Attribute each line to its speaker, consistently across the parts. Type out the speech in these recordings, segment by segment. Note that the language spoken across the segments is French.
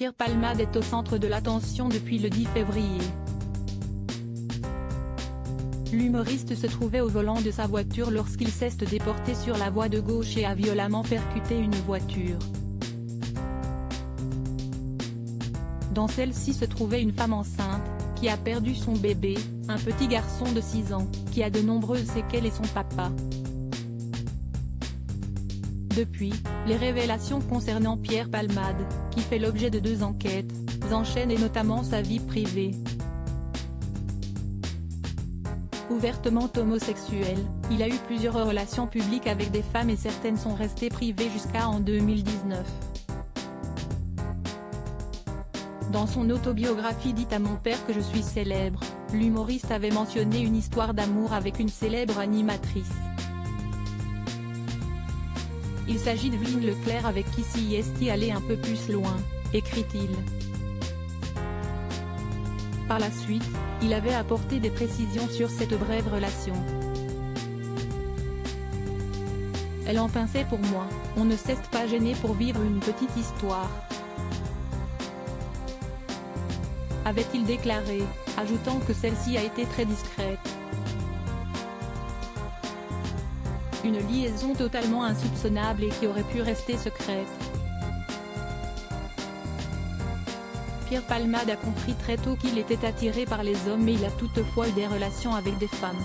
Speaker 1: Pierre Palmade est au centre de l'attention depuis le 10 février. L'humoriste se trouvait au volant de sa voiture lorsqu'il s'est déporté sur la voie de gauche et a violemment percuté une voiture. Dans celle-ci se trouvait une femme enceinte, qui a perdu son bébé, un petit garçon de 6 ans, qui a de nombreuses séquelles et son papa. Depuis, les révélations concernant Pierre Palmade, qui fait l'objet de 2 enquêtes, s'enchaînent et notamment sa vie privée. Ouvertement homosexuel, il a eu plusieurs relations publiques avec des femmes et certaines sont restées privées jusqu'en 2019. Dans son autobiographie Dites à mon père que je suis célèbre, l'humoriste avait mentionné une histoire d'amour avec une célèbre animatrice. Il s'agit d'Evelyne Leclerc avec qui s'y est allé un peu plus loin, écrit-il. Par la suite, il avait apporté des précisions sur cette brève relation. Elle en pinçait pour moi, on ne s'est pas gêné pour vivre une petite histoire. Avait-il déclaré, ajoutant que celle-ci a été très discrète. Une liaison totalement insoupçonnable et qui aurait pu rester secrète. Pierre Palmade a compris très tôt qu'il était attiré par les hommes mais il a toutefois eu des relations avec des femmes.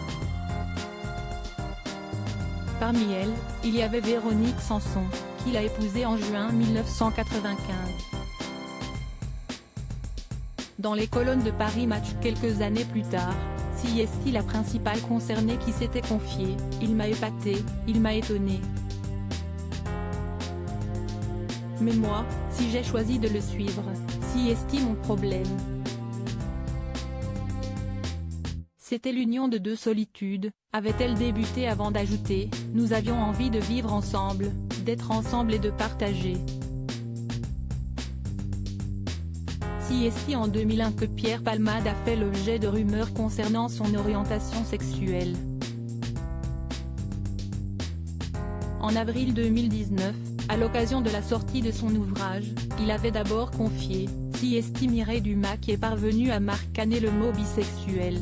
Speaker 1: Parmi elles, il y avait Véronique Sanson, qu'il a épousée en juin 1995. Dans les colonnes de Paris Match quelques années plus tard, s'y est la principale concernée qui s'était confiée, il m'a épaté, il m'a étonné. Mais moi, si j'ai choisi de le suivre, s'y est mon problème. C'était l'union de 2 solitudes, avait-elle débuté avant d'ajouter, nous avions envie de vivre ensemble, d'être ensemble et de partager. S'y est en 2001 que Pierre Palmade a fait l'objet de rumeurs concernant son orientation sexuelle. En avril 2019, à l'occasion de la sortie de son ouvrage, il avait d'abord confié, s'y est Mireille Dumas qui est parvenu à marcaner le mot bisexuel.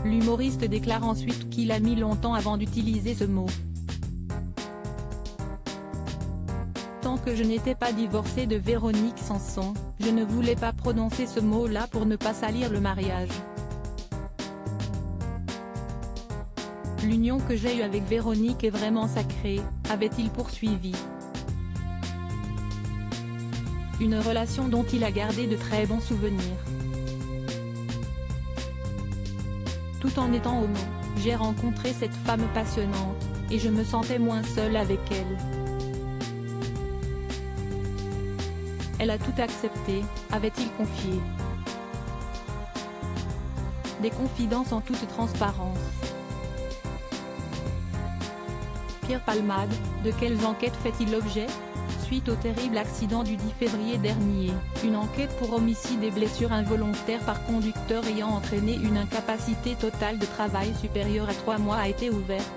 Speaker 1: L'humoriste déclare ensuite qu'il a mis longtemps avant d'utiliser ce mot. Tant que je n'étais pas divorcée de Véronique Sanson, je ne voulais pas prononcer ce mot-là pour ne pas salir le mariage. L'union que j'ai eue avec Véronique est vraiment sacrée, avait-il poursuivi. Une relation dont il a gardé de très bons souvenirs. Tout en étant homo, j'ai rencontré cette femme passionnante, et je me sentais moins seule avec elle. Elle a tout accepté, avait-il confié. Des confidences en toute transparence. Pierre Palmade, de quelles enquêtes fait-il l'objet? Suite au terrible accident du 10 février dernier, une enquête pour homicide et blessure involontaire par conducteur ayant entraîné une incapacité totale de travail supérieure à 3 mois a été ouverte.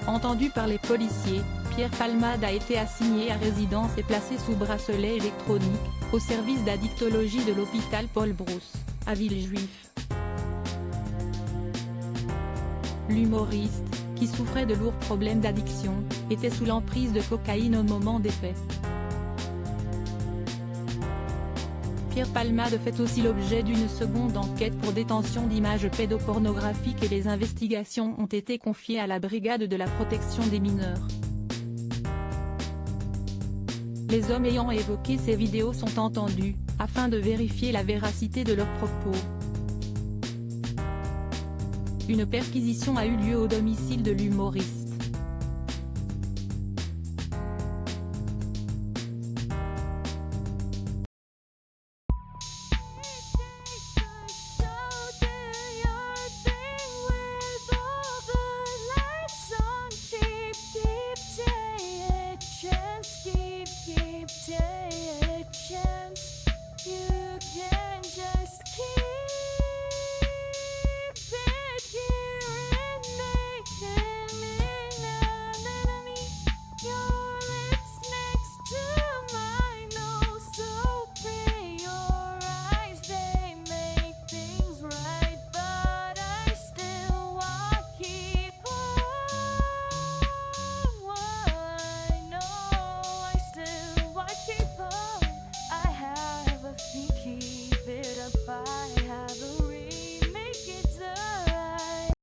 Speaker 1: Entendu par les policiers, Pierre Palmade a été assigné à résidence et placé sous bracelet électronique, au service d'addictologie de l'hôpital Paul Brousse, à Villejuif. L'humoriste, qui souffrait de lourds problèmes d'addiction, était sous l'emprise de cocaïne au moment des faits. Pierre Palmade fait aussi l'objet d'une seconde enquête pour détention d'images pédopornographiques et les investigations ont été confiées à la brigade de la protection des mineurs. Les hommes ayant évoqué ces vidéos sont entendus, afin de vérifier la véracité de leurs propos. Une perquisition a eu lieu au domicile de l'humoriste.